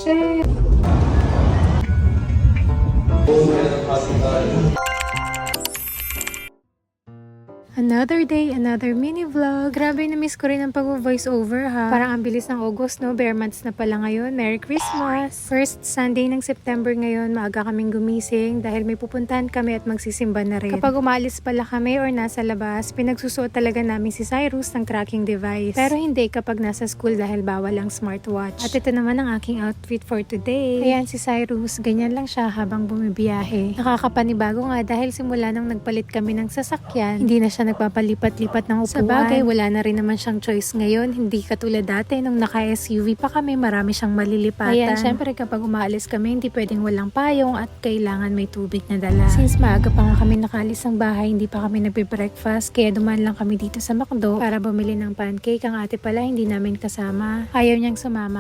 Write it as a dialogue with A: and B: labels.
A: Che! Another day, another mini vlog. Grabe, na-miss ko rin ang pag-voice over ha. Parang ang bilis ng August, no? Bare months na pala ngayon. Merry Christmas! First Sunday ng September ngayon, maaga kaming gumising dahil may pupuntahan kami at magsisimba na rin. Kapag umalis pala kami or nasa labas, pinagsusuot talaga namin si Cyrus ng tracking device. Pero hindi kapag nasa school dahil bawal ang smartwatch. At ito naman ang aking outfit for today. Ayan si Cyrus, ganyan lang siya habang bumibiyahe. Nakakapanibago nga dahil simula nang nagpalit kami ng sasakyan, hindi na siya nagpapalipat-lipat ng upuan. Sa bagay, wala na rin naman siyang choice ngayon. Hindi katulad dati nung naka-SUV pa kami, marami siyang malilipatan. Ayan, syempre kapag umaalis kami, hindi pwedeng walang payong at kailangan may tubig na dala. Since maaga pa nga kami nakaalis ng bahay, hindi pa kami nagbe-breakfast, kaya dumaan lang kami dito sa McDo para bumili ng pancake. Ang ate pala hindi namin kasama. Ayaw niyang sumama.